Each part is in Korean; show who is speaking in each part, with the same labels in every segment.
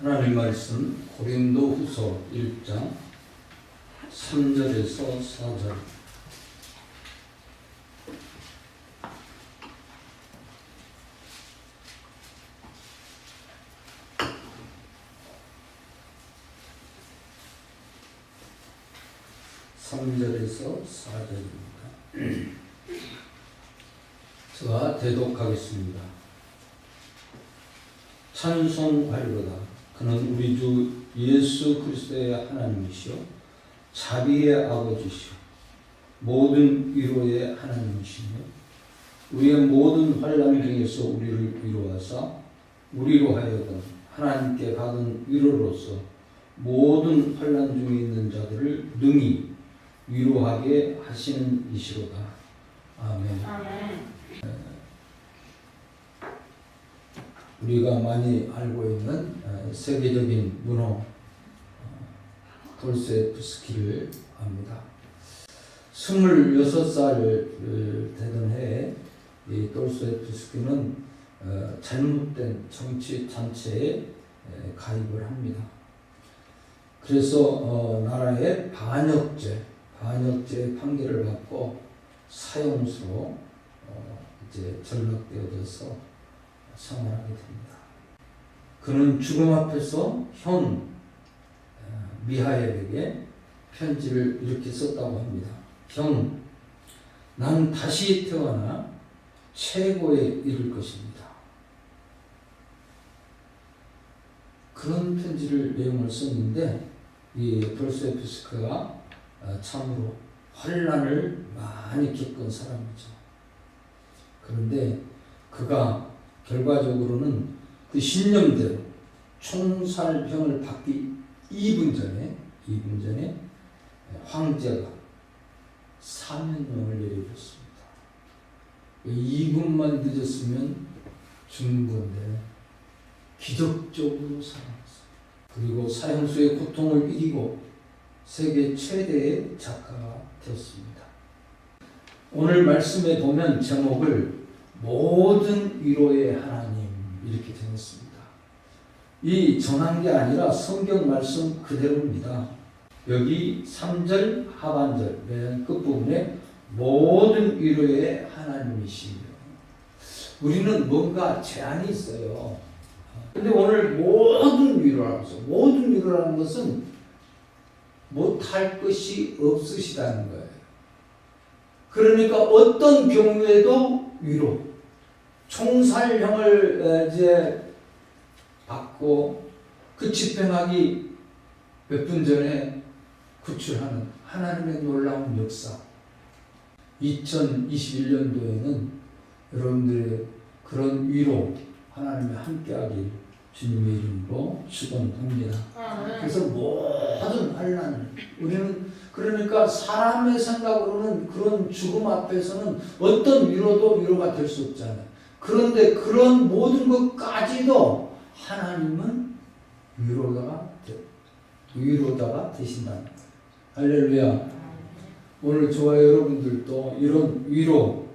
Speaker 1: 하나님 말씀 고린도후서 1장 3절에서 4절. (3절에서 4절입니다) 제가 대독하겠습니다. 찬송하리로다. 그는 우리 주 예수 그리스도의 하나님이시요 자비의 아버지시요 모든 위로의 하나님이시며 우리의 모든 환난 중에서 우리를 위로하사 우리로 하여금 하나님께 받은 위로로서 모든 환난 중에 있는 자들을 능히 위로하게 하시는 이시로다. 아멘. 아멘. 우리가 많이 알고 있는 세계적인 문호 돌스토옙스키를 압니다. 26살 되던 해에 이 돌스토옙스키는 잘못된 정치 단체에 가입을 합니다. 그래서 나라의 반역죄 판결을 받고 사형수로 이제 전락되어져서 생활하게 됩니다. 그는 죽음 앞에서 형 미하엘에게 편지를 이렇게 썼다고 합니다. 형, 난 다시 태어나 최고에 이를 것입니다. 그런 편지를 내용을 썼는데 이 돌스토옙스키가 참으로 환난을 많이 겪은 사람이죠. 그런데 그가 결과적으로는 그 신념대로 총살형을 받기 2분 전에 황제가 사면령을 내려줬습니다. 2분만 늦었으면 죽는 건데 기적적으로 살아났어요. 그리고 사형수의 고통을 이기고 세계 최대의 작가가 되었습니다. 오늘 말씀에 보면 제목을 모든 위로의 하나님 이렇게 정했습니다. 이 정한 게 아니라 성경 말씀 그대로입니다. 여기 3절 하반절 맨 끝부분에 모든 위로의 하나님이시며 우리는 뭔가 제한이 있어요. 근데 오늘 모든 위로라고 해서 모든 위로라는 것은 못할 것이 없으시다는 거예요. 그러니까 어떤 경우에도 위로 총살형을 이제 받고 그 집행하기 몇 분 전에 구출하는 하나님의 놀라운 역사. 2021년도에는 여러분들의 그런 위로 하나님이 함께하길 주님의 이름으로 축원합니다. 그래서 모든 환난 우리는 그러니까 사람의 생각으로는 그런 죽음 앞에서는 어떤 위로도 위로가 될 수 없잖아요. 그런데 그런 모든 것까지도 하나님은 위로자가 되신다는 거예요. 할렐루야. 오늘 저와 여러분들도 이런 위로,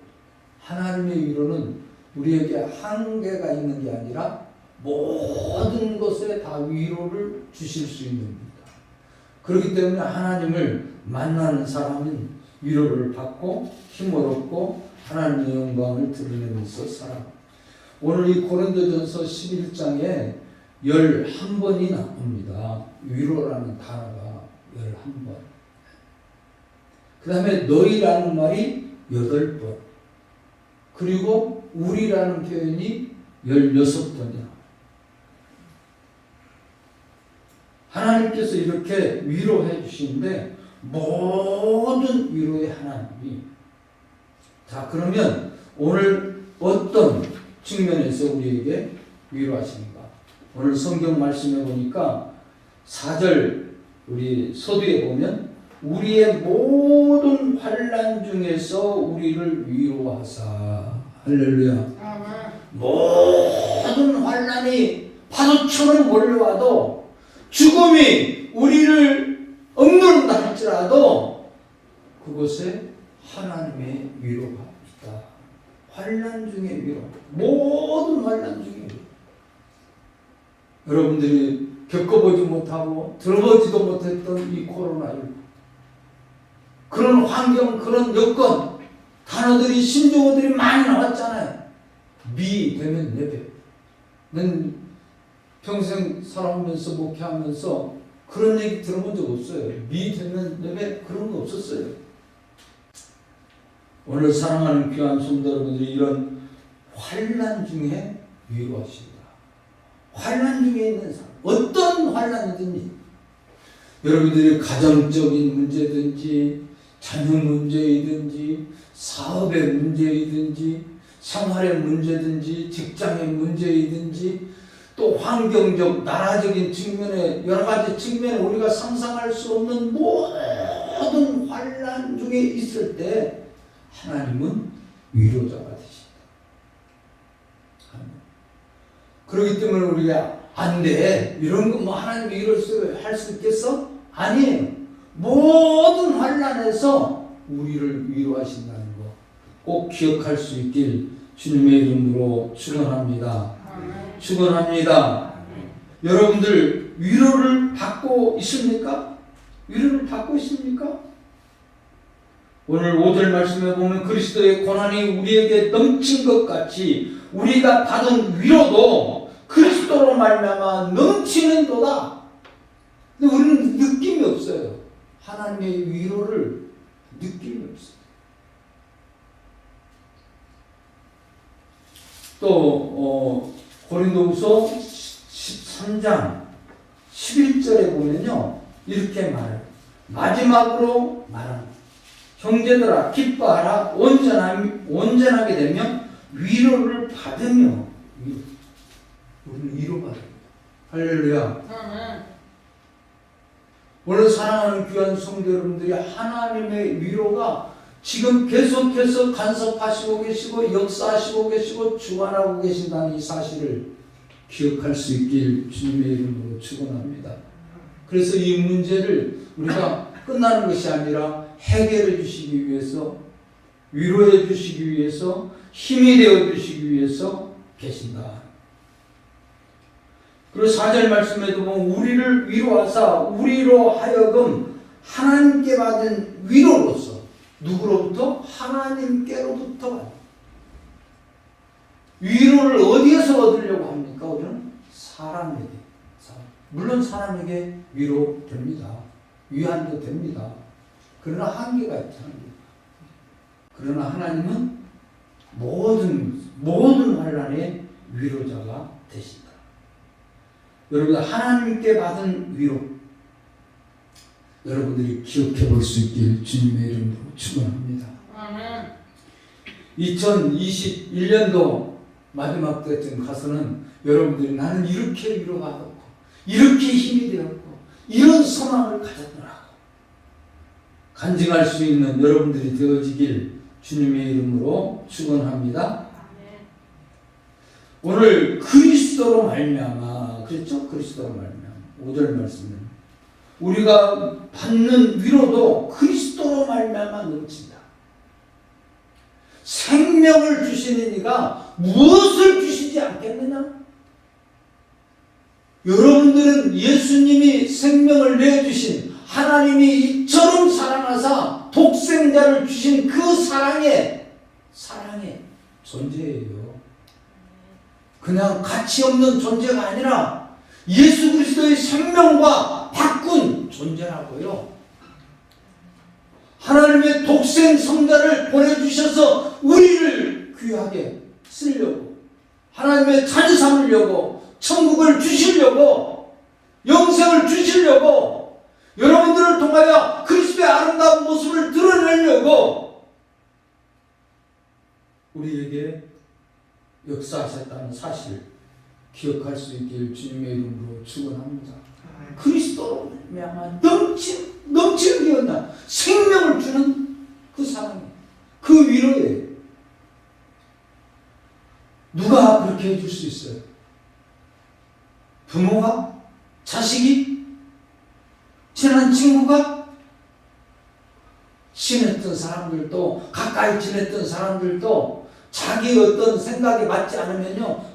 Speaker 1: 하나님의 위로는 우리에게 한계가 있는 게 아니라 모든 것에 다 위로를 주실 수 있는 겁니다. 그렇기 때문에 하나님을 만나는 사람은 위로를 받고 힘을 얻고 하나님의 영광을 드러내면서 살아. 오늘 이 고린도전서 11장에 11번이 나옵니다. 위로라는 단어가 11번. 그 다음에 너희라는 말이 8번. 그리고 우리라는 표현이 16번이야. 하나님께서 이렇게 위로해 주시는데 모든 위로의 하나님이 자 그러면 오늘 어떤 측면에서 우리에게 위로하시는가? 오늘 성경 말씀에 보니까 4절 우리 서두에 보면 우리의 모든 환난 중에서 우리를 위로하사 할렐루야. 모든 환난이 파도처럼 몰려와도 죽음이 우리를 억누른다 할지라도 그곳에 하나님의 위로가 있다. 환난 중에 위로, 모든 환난 중에 위로. 여러분들이 겪어보지 못하고 들어보지도 못했던 이 코로나19 그런 환경, 그런 여건, 단어들이, 신조어들이 많이 나왔잖아요. 미 되면 예배. 난 평생 살아오면서 목회하면서 그런 얘기 들어본 적 없어요. 미 되면 예배 그런 거 없었어요. 오늘 사랑하는 귀한 성도 여러분들이 이런 환난 중에 위로하십니다. 환난 중에 있는 사람, 어떤 환난이든지 여러분들이 가정적인 문제든지 자녀 문제이든지 사업의 문제이든지 생활의 문제든지 직장의 문제이든지 또 환경적 나라적인 측면에 여러 가지 측면에 우리가 상상할 수 없는 모든 환난 중에 있을 때 하나님은 위로자가 되신다. 그렇기 때문에 우리가 안 돼. 이런 거 뭐 하나님이 위로할 수 있겠어? 아니에요. 모든 환난에서 우리를 위로하신다는 거 꼭 기억할 수 있길 주님의 이름으로 축원합니다. 축원합니다. 여러분들 위로를 받고 있습니까? 위로를 받고 있습니까? 오늘 5절 말씀에 보면 그리스도의 고난이 우리에게 넘친 것 같이 우리가 받은 위로도 그리스도로 말미암아 넘치는도다. 근데 우리는 느낌이 없어요. 하나님의 위로를 느낌이 없어요. 또 고린도후서 13장 11절에 보면요 이렇게 말해요. 마지막으로 말합니다. 형제들아 기뻐하라. 온전하게 되면 위로를 받으며 우리는 위로받아요. 할렐루야. 오늘 사랑하는 귀한 성도 여러분들이 하나님의 위로가 지금 계속해서 간섭하시고 계시고 역사하시고 계시고 주관하고 계신다는 이 사실을 기억할 수 있길 주님의 이름으로 축원합니다. 그래서 이 문제를 우리가 끝나는 것이 아니라 해결해 주시기 위해서 위로해 주시기 위해서 힘이 되어 주시기 위해서 계신다. 그리고 4절 말씀에도 보면 우리를 위로하사 우리로 하여금 하나님께 받은 위로로서 누구로부터? 하나님께로부터 받은 위로를 어디에서 얻으려고 합니까? 우리는 사람에게. 물론 사람에게 위로됩니다. 위안도 됩니다. 그러나 한계가 있죠. 그러나 하나님은 모든 환난의 위로자가 되신다. 여러분 하나님께 받은 위로 여러분들이 기억해 볼 수 있길 주님의 이름으로 축원합니다. 2021년도 마지막 때쯤 가서는 여러분들이 나는 이렇게 위로받았고 이렇게 힘이 되었고 이런 소망을 가졌더라고 간증할 수 있는 여러분들이 되어지길 주님의 이름으로 축원합니다. 오늘 그리스도로 말미암아 그랬죠? 그리스도로 말미암아 5절 말씀은 우리가 받는 위로도 그리스도로 말미암아 넘친다. 생명을 주시는 이가 무엇을 주시지 않겠느냐? 여러분들은 예수님이 생명을 내주신 하나님이 이처럼 사랑하사 독생자를 주신 그 사랑의 존재예요. 그냥 가치 없는 존재가 아니라 예수 그리스도의 생명과 바꾼 존재라고요. 하나님의 독생 성자를 보내주셔서 우리를 귀하게 쓰려고 하나님의 자녀 삼으려고 천국을 주시려고 영생을 주시려고 여러분들을 통하여 그리스도의 아름다운 모습을 드러내려고 우리에게 역사하셨다는 사실 기억할 수 있길 주님의 이름으로 축원합니다. 그리스도로 말미암아 넘치는 기운나 생명을 주는 그 사랑이 그 위로에 누가 그렇게 해줄 수 있어요? 부모가? 자식이? 친한 친구가? 친했던 사람들도 가까이 지냈던 사람들도 자기 어떤 생각에 맞지 않으면요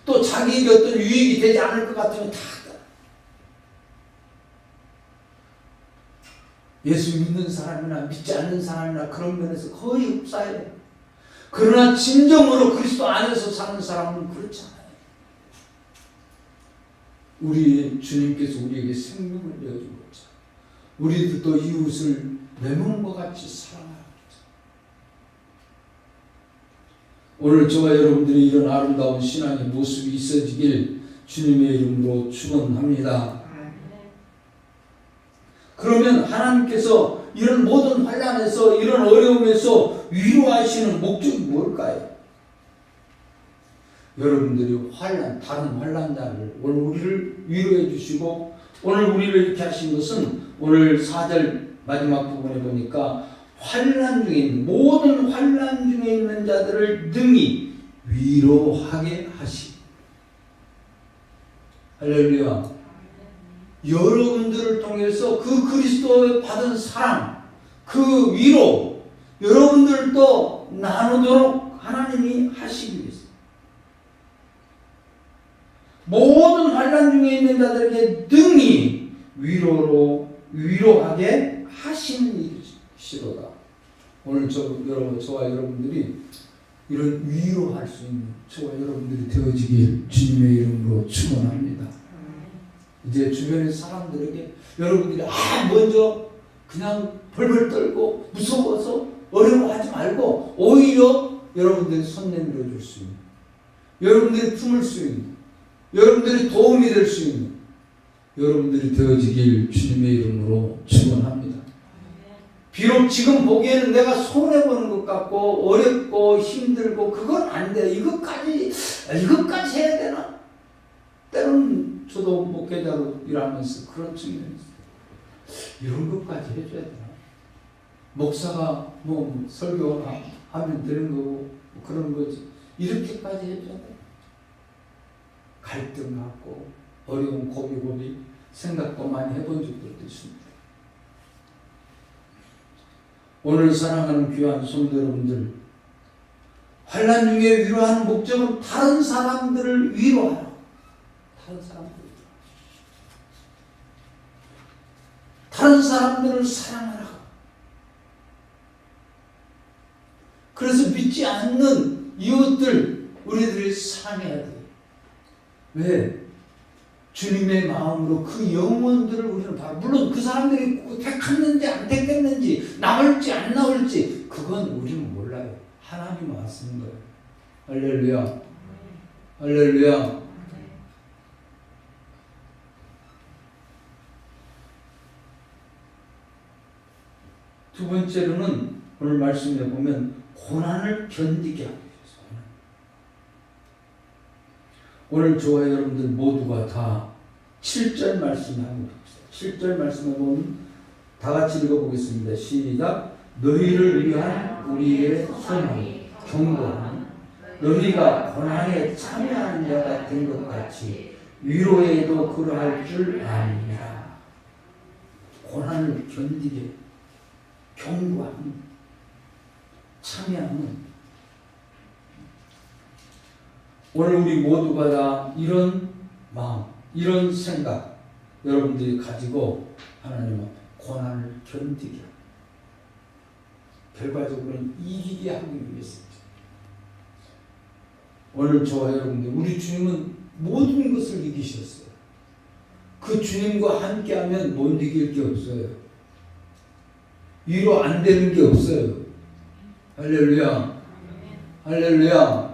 Speaker 1: 또 자기에게 어떤 유익이 되지 않을 것 같으면 다 예수 믿는 사람이나 믿지 않는 사람이나 그런 면에서 거의 흡사해요. 그러나 진정으로 그리스도 안에서 사는 사람은 그렇지 않아요. 우리 주님께서 우리에게 생명을 내어준 거죠. 우리도 또 이웃을 내 몸과 같이 사랑하라. 오늘 저와 여러분들이 이런 아름다운 신앙의 모습이 있어지길 주님의 이름으로 축원합니다. 그러면 하나님께서 이런 모든 환난에서 이런 어려움에서 위로하시는 목적이 뭘까요? 여러분들이 다른 환난자를 오늘 우리를 위로해 주시고 오늘 우리를 이렇게 하신 것은 오늘 4절 마지막 부분에 보니까 환난 중에 있는 모든 환난 중에 있는 자들을 능히 위로하게 하시. 할렐루야. 여러분들을 통해서 그 그리스도의 받은 사랑, 그 위로 여러분들도 나누도록 하나님이 하시기 위해서 모든 환난 중에 있는 자들에게 능히 위로하게 하시는 일이시로다. 오늘 저와 여러분들이 이런 위로할 수 있는 저와 여러분들이 되어지길 주님의 이름으로 축원합니다. 이제 주변의 사람들에게 여러분들이 먼저 그냥 벌벌 떨고 무서워서 어려워하지 말고 오히려 여러분들이 손 내밀어 줄 수 있는, 여러분들이 품을 수 있는, 여러분들이 도움이 될 수 있는 여러분들이 되어지길 주님의 이름으로 축원합니다. 비록 지금 보기에는 내가 손해보는 것 같고 어렵고 힘들고 그건 안 돼. 이것까지 해야 되나? 때로는 저도 목회자로 일하면서 그런 측면이 있어요. 이런 것까지 해줘야 되나? 목사가 설교하면 되는 거고 그런 거지. 이렇게까지 해줘야 돼. 갈등 갖고 어려운 고비 생각도 많이 해본 적도 있습니다. 오늘 사랑하는 귀한 성도 여러분들, 환난 중에 위로하는 목적은 다른 사람들을 위로하라. 다른 사람들을 사랑하라. 그래서 믿지 않는 이웃들 우리들이 사랑해야 돼. 왜? 주님의 마음으로 그 영혼들을 우리는 봐. 물론 그 사람들이 택했는지 안 택했는지 나올지 안 나올지 그건 우리는 몰라요. 하나님 아시는 거예요. 할렐루야. 할렐루야. 두 번째로는 오늘 말씀에 보면 고난을 견디게 하기 위해서. 오늘 저와 여러분들 모두가 다 7절 말씀을 합니다. 7절 말씀을 보면 다 같이 읽어보겠습니다. 시작. 너희를 위한 우리의 소망, 경고는 너희가 고난에 참여하는 자가 된 것 같이 위로에도 그러할 줄 압니다. 고난을 견디게 경고하는, 참여하는. 오늘 우리 모두가 다 이런 마음, 이런 생각 여러분들이 가지고 하나님 앞에 고난을 견디게 하고 결과적으로는 이기게 하기 위해서입니다. 오늘 저와 여러분들, 우리 주님은 모든 것을 이기셨어요. 그 주님과 함께하면 못 이길 게 없어요. 위로 안 되는 게 없어요. 할렐루야. 할렐루야.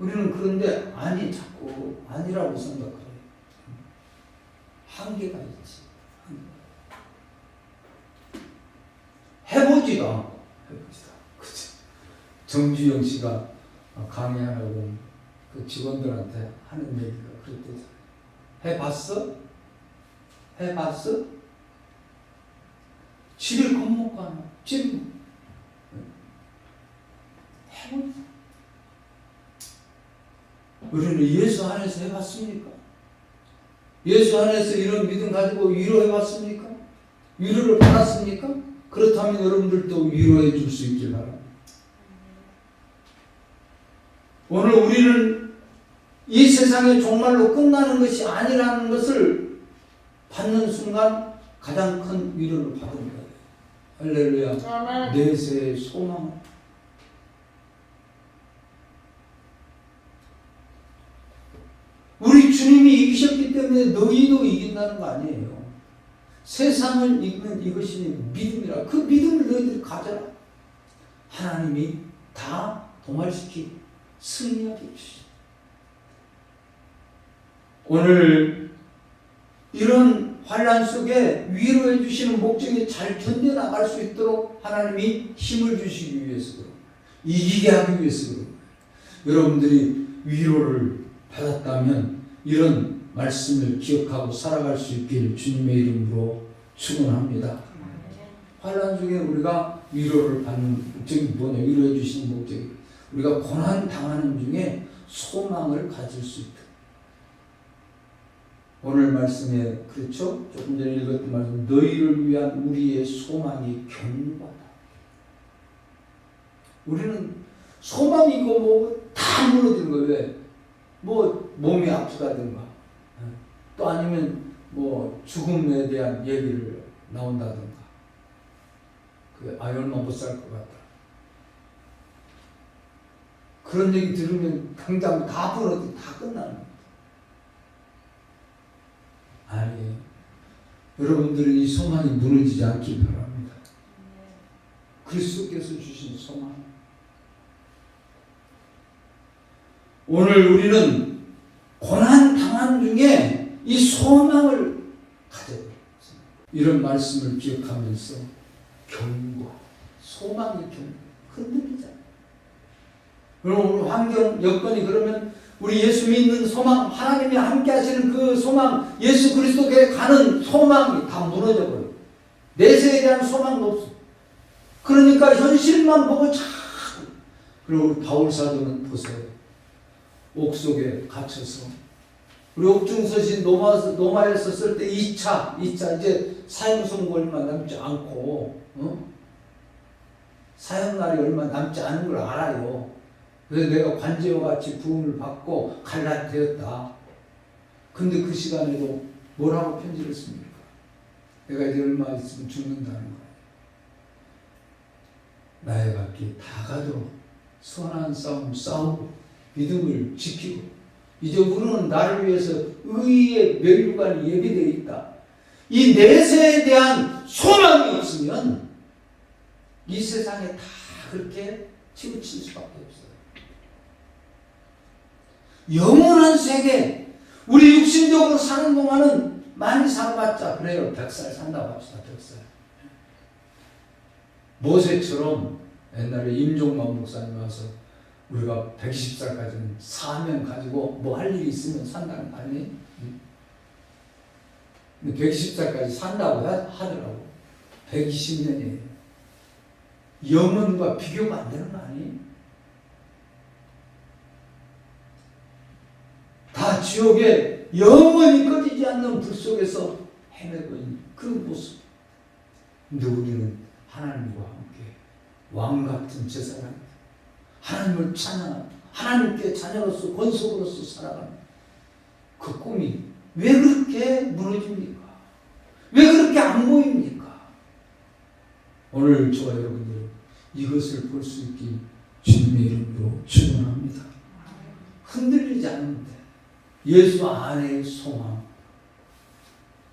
Speaker 1: 우리는 그런데 자꾸 아니라고 생각해요. 한계가 있지. 해보지도 않고. 그치? 정주영 씨가 강의하라고 그 직원들한테 하는 얘기가 그랬대요. 해봤어? 해봤어? 집에 겁먹고 하나? 집에 해보자. 우리는 예수 안에서 해봤습니까? 예수 안에서 이런 믿음 가지고 위로해봤습니까? 위로를 받았습니까? 그렇다면 여러분들도 위로해 줄 수 있길 바랍니다. 오늘 우리는 이 세상에 정말로 끝나는 것이 아니라는 것을 받는 순간 가장 큰 위로를 받은 거예요. 할렐루야. 내세의 소망. 우리 주님이 이기셨기 때문에 너희도 이긴다는 거 아니에요. 세상을 이기는 이것이 믿음이라. 그 믿음을 너희들이 가져라. 하나님이 다 도말시키고 승리하게 해주시죠. 오늘 이런 환난 속에 위로해 주시는 목적이 잘 견뎌나갈 수 있도록 하나님이 힘을 주시기 위해서 그래요. 이기게 하기 위해서 그래요. 여러분들이 위로를 받았다면 이런 말씀을 기억하고 살아갈 수 있기를 주님의 이름으로 축원합니다. 환난 중에 우리가 위로를 받는 목적이 뭐냐? 위로해 주시는 목적이 우리가 고난 당하는 중에 소망을 가질 수 있다. 오늘 말씀에 그렇죠? 조금 전에 읽었던 말씀, 너희를 위한 우리의 소망이 견고하다. 우리는 소망이 있고 뭐 다 무너지는 거예요. 왜? 뭐 몸이 아프다든가 또 아니면 뭐 죽음에 대한 얘기를 나온다든가 얼마 못 살 것 같다. 그런 얘기 들으면 당장 다 부러지고 다 끝나는 거예요. 아니에요. 여러분들은 이 소망이 무너지지 않기 바랍니다. 그리스도께서 주신 소망. 오늘 우리는 고난 당한 중에 이 소망을 가져야 됩니다. 이런 말씀을 기억하면서 견고, 소망이 견고, 흔들리잖아요. 그럼 오늘 환경, 여건이 그러면 우리 예수 믿는 소망, 하나님이 함께 하시는 그 소망, 예수 그리스도께 가는 소망이 다 무너져 버려요. 내세에 대한 소망도 없어. 그러니까 현실만 보고 자꾸. 그리고 바울 사도는 보세요. 옥 속에 갇혀서 우리 옥중서신 노마에서 쓸 때 2차 이제 사형선고 얼마 남지 않고 사형날이 얼마 남지 않은 걸 알아요. 그래서 내가 관제와 같이 부음을 받고 갈라되었다. 근데 그 시간에도 뭐라고 편지를 씁니까? 내가 이제 얼마 있으면 죽는다는 거예요. 나의 갈 길 다 가도록 선한 싸움 싸우고 믿음을 지키고 이제 우리는 나를 위해서 의의 면류관이 예비되어 있다. 이 내세에 대한 소망이 없으면 이 세상에 다 그렇게 치우칠 수밖에 없어요. 영원한 세계, 우리 육신적으로 사는 동안은 많이 살아봤자 그래요. 100살 산다고 합시다. 100살. 모세처럼 옛날에 임종만 목사님 와서 우리가 120살까지는 사명 가지고 뭐 할 일이 있으면 산다는 거 아니에요? 120살까지 산다고 하더라고. 120년이에요. 영혼과 비교가 안 되는 거 아니에요? 다 지옥에 영원히 꺼지지 않는 불 속에서 헤매고 있는 그 모습. 근데 우리는 하나님과 함께 왕 같은 제사장, 하나님을 찬양하는, 하나님께 자녀로서 권속으로서 살아가는 그 꿈이 왜 그렇게 무너집니까? 왜 그렇게 안 보입니까? 오늘 저와 여러분들 이것을 볼 수 있기 주님의 이름으로 축원합니다. 흔들리지 않는데 예수 안에 소망,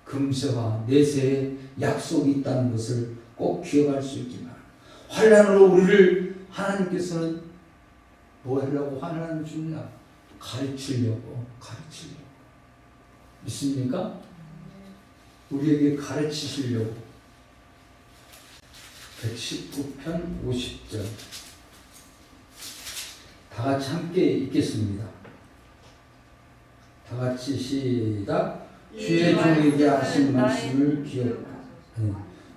Speaker 1: 금세와 내세에 약속이 있다는 것을 꼭 기억할 수 있기 바랍니다. 환난으로 우리를 하나님께서는 뭐 하려고 환난을 주느냐? 가르치려고. 믿습니까? 우리에게 가르치시려고. 119편 50절 다 같이 함께 읽겠습니다. 다 같이 시작. 주의 종에게 하신 말씀을 기억하라.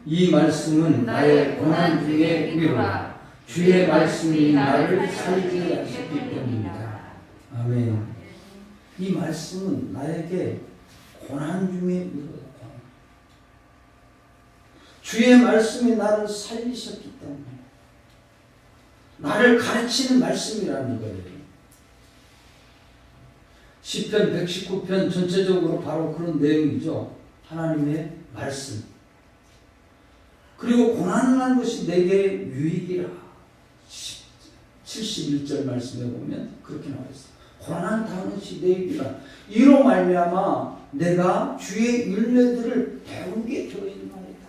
Speaker 1: 이 말씀은 나의 고난 중에 위로라. 주의 말씀이 나를 살게 하셨기 때문이다. 아멘. 이 말씀은 나에게 고난 중에 위로다. 주의 말씀이 나를 살리셨기 때문에 나를 가르치는 말씀이라는 거예요. 시편 119편 전체적으로 바로 그런 내용이죠. 하나님의 말씀. 그리고 고난한 것이 내게 유익이라. 71절 말씀에 보면 그렇게 나와 있어요. 고난 당한 것이 내 유익이라. 이로 말미암아 내가 주의 율례들을 배우게 되어 있는 말이다.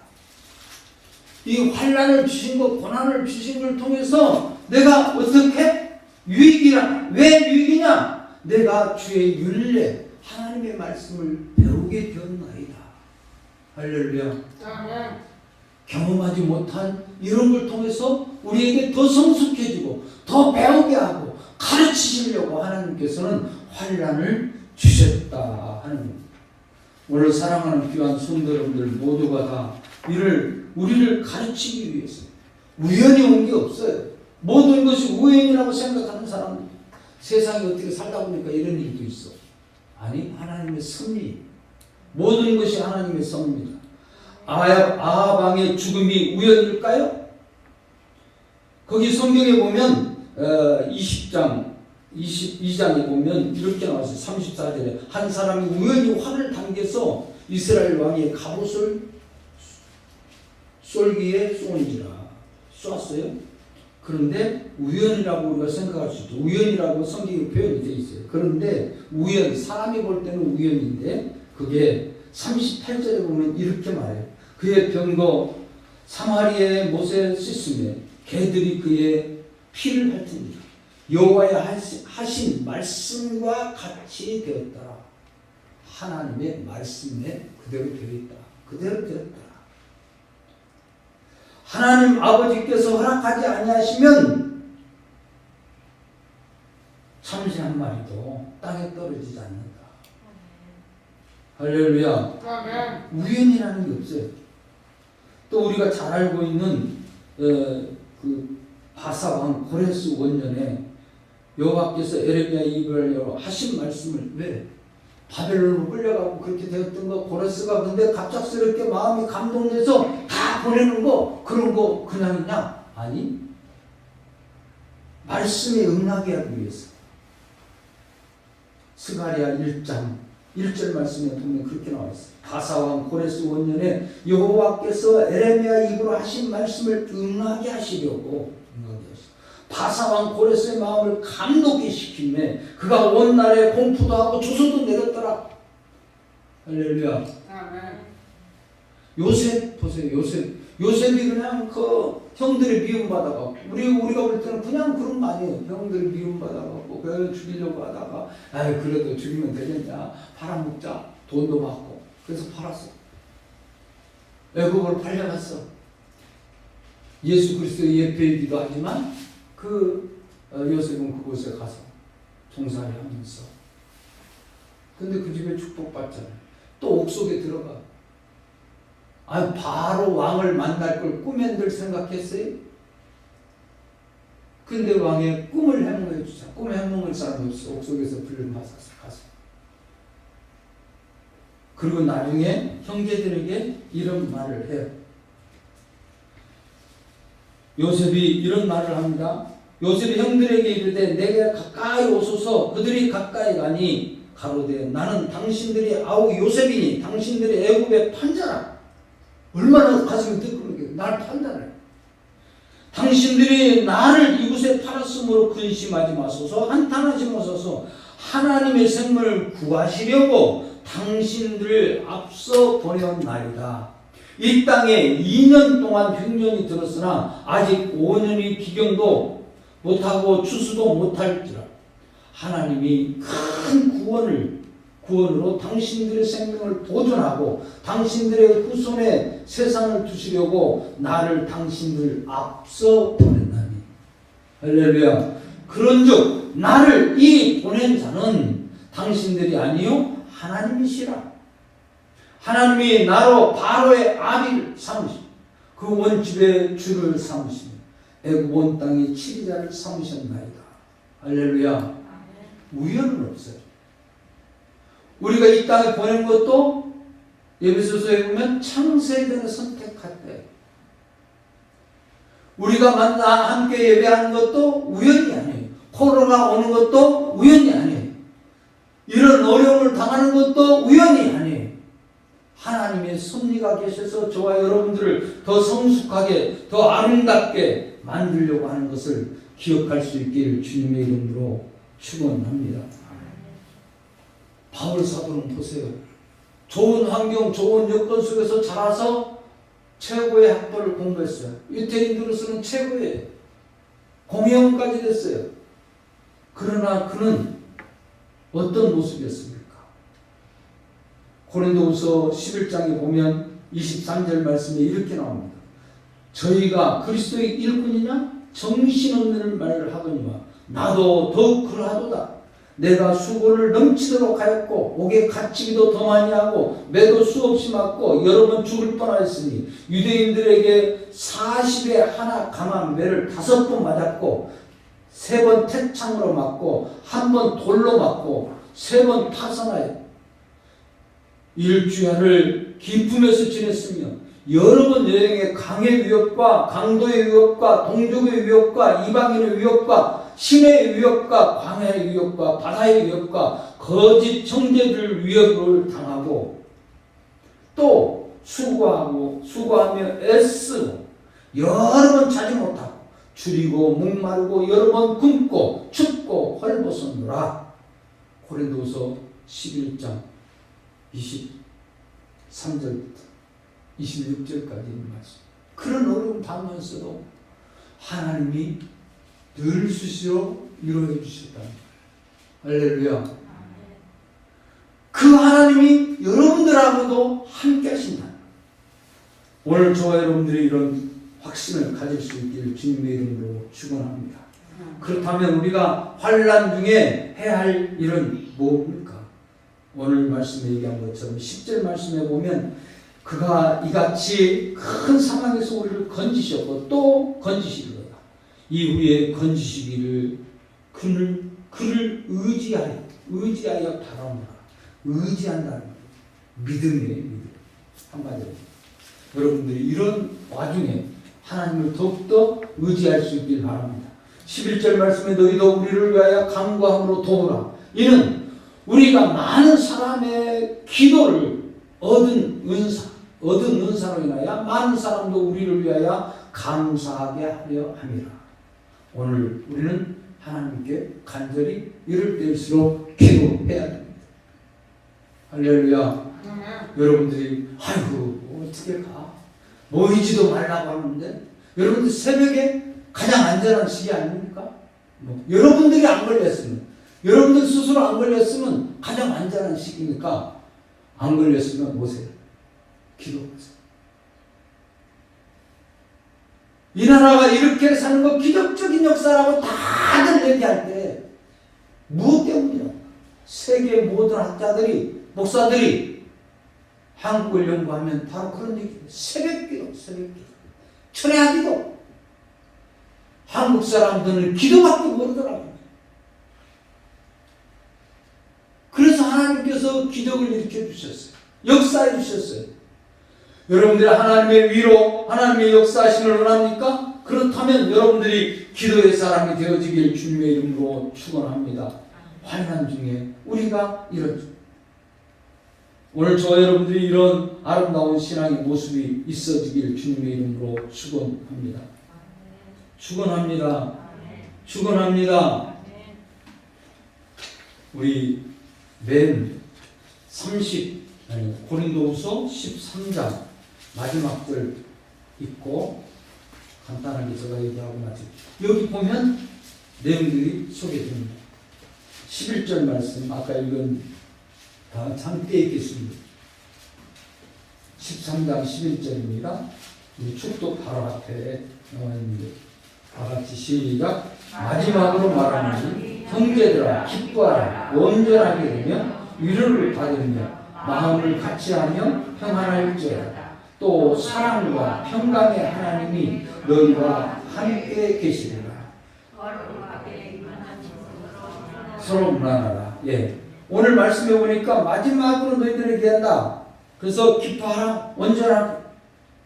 Speaker 1: 이 환난을 주신 것, 고난을 주신 걸 통해서 내가 어떻게 유익이라. 왜 유익이냐? 내가 주의 율례, 하나님의 말씀을 배우게 되었나이다. 할렐루야. 아멘. 경험하지 못한 이런 걸 통해서 우리에게 더 성숙해지고 더 배우게 하고 가르치시려고 하나님께서는 환난을 주셨다 하는 겁니다. 오늘 사랑하는 귀한 성도 여러분들 모두가 다 우리를 가르치기 위해서 우연히 온 게 없어요. 모든 것이 우연이라고 생각하는 사람들, 세상에 어떻게 살다 보니까 이런 일도 있어. 아니, 하나님의 섭리. 모든 것이 하나님의 섭리입니다. 아합 왕의 죽음이 우연일까요? 거기 성경에 보면 20장 22장에 보면 이렇게 나왔어요. 34절에 한 사람이 우연히 활을 당겨서 이스라엘 왕의 갑옷을 쏠기에 쏘니라. 쏘았어요. 그런데 우연이라고 우리가 생각할 수 있죠. 우연이라고 성경에 표현이 되어 있어요. 그런데 우연, 사람이 볼 때는 우연인데 그게 38절에 보면 이렇게 말해요. 그의 병거 사마리아의 못에 씻으며 개들이 그의 피를 핥으니라. 여호와의 하신 말씀과 같이 되었더라. 하나님의 말씀에 그대로 되어있다. 그대로 되었다. 하나님 아버지께서 허락하지 아니하시면 참새 한 마리도 땅에 떨어지지 않는다. 할렐루야. 우연이라는 게 없어요. 또 우리가 잘 알고 있는 그 바사왕 고레스 원년에 여호와께서 에레미야 입을 하신 말씀을 왜 바벨론으로 끌려가고 그렇게 되었던 거 고레스가 근데 갑작스럽게 마음이 감동돼서 다 보내는 거 그런 거 그냥이냐? 아니, 말씀에 응하게 하기 위해서. 스가랴 1장 1절 말씀에 보면 그렇게 나와 있어요. 바사왕 고레스 원년에 여호와께서 에레미야 입으로 하신 말씀을 응하게 하시려고 바사왕 고레스의 마음을 감독게 시키며 그가 온 날에 공포도 하고 주소도 내렸더라. 할렐루야. 아멘. 요셉 보세요. 요셉이 그냥 그 형들의 미움받아가 우리가 볼 때는 그냥 그런 거 아니에요. 형들의 미움받아가고 그걸 죽이려고 하다가 아이 그래도 죽이면 되겠냐, 팔아먹자, 돈도 받고 그래서 팔았어. 애국으로 팔려갔어. 예수 그리스도의 예표이기도 하지만 요셉은 그곳에 가서 종살이 하면서 근데 그 집에 축복받잖아요. 또 옥속에 들어가. 바로 왕을 만날 걸 꿈에 늘 생각했어요? 근데 왕의 꿈을 해몽해 주자. 꿈에 해몽할 사람이 없어. 옥속에서 불을 가서. 그리고 나중에 형제들에게 이런 말을 해요. 요셉이 이런 말을 합니다. 요셉이 형들에게 이르되 내게 가까이 오소서. 그들이 가까이 가니 가로되 나는 당신들이 아우 요셉이니 당신들이 애굽의 판자라. 얼마나 가슴이 뜨거운 날 판단해. 당신들이 나를 이곳에 팔았으므로 근심하지 마소서. 한탄하지 마소서. 하나님의 생명을 구하시려고 당신들을 앞서 보내었나이다. 이 땅에 2년 동안 흉년이 들었으나 아직 5년의 기경도 못하고 추수도 못할지라. 하나님이 큰 구원으로 당신들의 생명을 보존하고 당신들의 후손에 세상을 두시려고 나를 당신들 앞서 보냈나니. 할렐루야. 그런즉 나를 이 보낸 자는 당신들이 아니요 하나님이시라. 하나님이 나로 바로의 아비를 삼으시고 그 원집의 주를 삼으시며 애굽 온 땅의 치리자를 삼으셨나이다. 할렐루야. 우연은 없어요. 우리가 이 땅에 보낸 것도 에베소서에 보면 창세전에 선택했대. 우리가 함께 예배하는 것도 우연이 아니에요. 코로나 오는 것도 우연이 아니에요. 이런 어려움을 당하는 것도 우연이 아니에요. 하나님의 섭리가 계셔서 저와 여러분들을 더 성숙하게, 더 아름답게 만들려고 하는 것을 기억할 수 있기를 주님의 이름으로 축원합니다. 바울 사도는 보세요. 좋은 환경, 좋은 여건 속에서 자라서 최고의 학벌을 공부했어요. 유태인들로서는 최고의 공회원까지 됐어요. 그러나 그는 어떤 모습이었습니까? 고린도후서 11장에 보면 23절 말씀에 이렇게 나옵니다. 저희가 그리스도의 일꾼이냐? 정신없는 말을 하거니와 나도 더욱 그러하도다. 내가 수고를 넘치도록 하였고 옥에 갇히기도 더 많이 하고 매도 수없이 맞고 여러 번 죽을 뻔하였으니 유대인들에게 40에 하나 감한 매를 5번 맞았고 3번 태창으로 맞고 1번 돌로 맞고 3번 타선하여 일주일을 기품에서 지냈으며 여러 번 여행에 강의 위협과 강도의 위협과 동족의 위협과 이방인의 위협과 신의 위협과 광야의 위협과 바다의 위협과 거짓 형제들 위협을 당하고 또 수고하며 애쓰고 여러 번 자지 못하고 줄이고 목마르고 여러 번 굶고 춥고 헐벗었노라. 고린도후서 11장 23절부터 26절까지 있는 말씀. 그런 어려움 당하면서도 하나님이 늘 수시로 이루어 주셨답니다. 할렐루야. 그 하나님이 여러분들하고도 함께 하신다. 오늘 저와 여러분들이 이런 확신을 가질 수 있기를 주님의 이름으로 축원합니다. 그렇다면 우리가 환난 중에 해야 할 일은 뭡니까? 오늘 말씀에 얘기한 것처럼 10절 말씀에 보면 그가 이같이 큰 상황에서 우리를 건지셨고 또 건지시리로다. 이후에 건지시기를 그를 의지하여 바라노라. 의지한다는 믿음이에요. 믿음. 한마디로 여러분들이 이런 와중에 하나님을 더욱더 의지할 수 있길 바랍니다. 11절 말씀에 너희도 우리를 위하여 간구함으로 도우라. 이는 우리가 많은 사람의 기도를 얻은 은사로 인하여 많은 사람도 우리를 위하여 감사하게 하려 함이라. 오늘 우리는 하나님께 간절히 이럴 때일수록 기도해야 됩니다. 할렐루야. 여러분들이 아이고 어떻게 가? 모이지도 말라고 하는데 여러분들 새벽에 가장 안전한 시기 아닙니까? 여러분들이 안 걸렸으면 여러분들 스스로 안 걸렸으면 가장 안전한 시기니까 안 걸렸으면 오세요. 기도하세요. 이 나라가 이렇게 사는 거 기적적인 역사라고 다들 얘기할 때 무엇 때문이냐? 세계 모든 학자들이 목사들이 한국을 연구하면 바로 그런 얘기예요. 새벽기도, 철야기도. 한국 사람들은 기도밖에 모르더라고요. 그래서 하나님께서 기적을 일으켜 주셨어요. 역사해 주셨어요. 여러분들이 하나님의 위로, 하나님의 역사하심을 원합니까? 그렇다면 여러분들이 기도의 사람이 되어지길 주님의 이름으로 축원합니다. 환난 중에 우리가 이런 오늘 저와 여러분들이 이런 아름다운 신앙의 모습이 있어지길 주님의 이름으로 축원합니다. 축원합니다. 축원합니다. 우리 맨 고린도후서 13장 마지막 절 읽고 간단하게 제가 얘기하고 나죠. 여기 보면 내용들이 소개됩니다. 11절 말씀 아까 읽은 다 함께 읽겠습니다. 13장 11절입니다. 우리 축도 바로 앞에 나와 있는데 다 같이 시작. 마지막으로 말하니 형제들아 기뻐하라. 온전하게 되며 위로를 받으며 마음을 같이하며 평안할지어다. 또 사랑과 평강의 하나님이 너희와 함께 계시리라. 서로 무난하라. 예. 오늘 말씀해 보니까 마지막으로 너희들에게 한다. 그래서 기뻐하라. 온전하게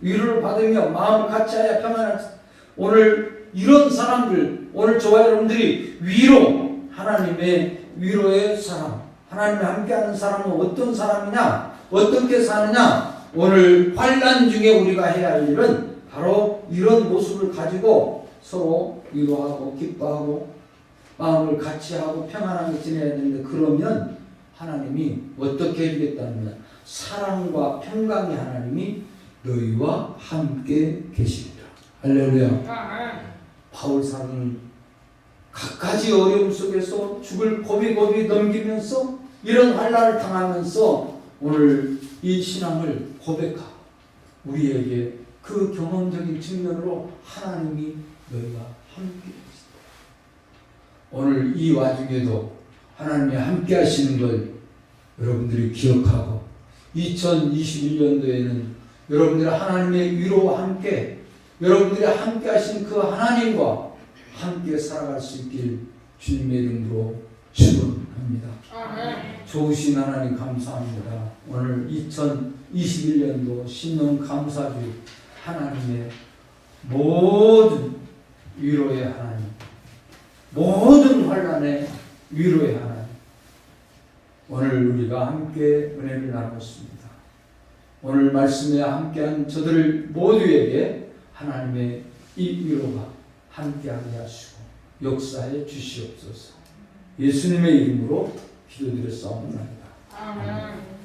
Speaker 1: 위로를 받으며 마음을 같이하여 평안할지어다. 오늘 이런 사람들, 오늘 저와 여러분들이 위로, 하나님의 위로의 사람, 하나님이 함께하는 사람은 어떤 사람이냐? 어떻게 사느냐? 오늘 환난 중에 우리가 해야 할 일은 바로 이런 모습을 가지고 서로 위로하고 기뻐하고 마음을 같이 하고 평안하게 지내야 되는데, 그러면 하나님이 어떻게 해주겠다는 거야? 사랑과 평강의 하나님이 너희와 함께 계시리라. 할렐루야. 바울 사도는 갖가지 어려움 속에서 죽을 고비고비 넘기면서 이런 환난을 당하면서 오늘 이 신앙을 고백하고 우리에게 그 경험적인 측면으로 하나님이 너희가 함께 계시다. 오늘 이 와중에도 하나님이 함께 하시는 걸 여러분들이 기억하고 2021년도에는 여러분들이 하나님의 위로와 함께 여러분들이 함께 하신 그 하나님과 함께 살아갈 수 있길 주님의 이름으로 축원합니다. 좋으신 하나님 감사합니다. 오늘 2021년도 신년 감사주 하나님의 모든 위로의 하나님, 모든 환난의 위로의 하나님, 오늘 우리가 함께 은혜를 나눴습니다. 오늘 말씀에 함께한 저들 모두에게 하나님의 이 위로가 함께하게 하시고 역사해 주시옵소서. 예수님의 이름으로 기도드렸사옵나이다. 아멘.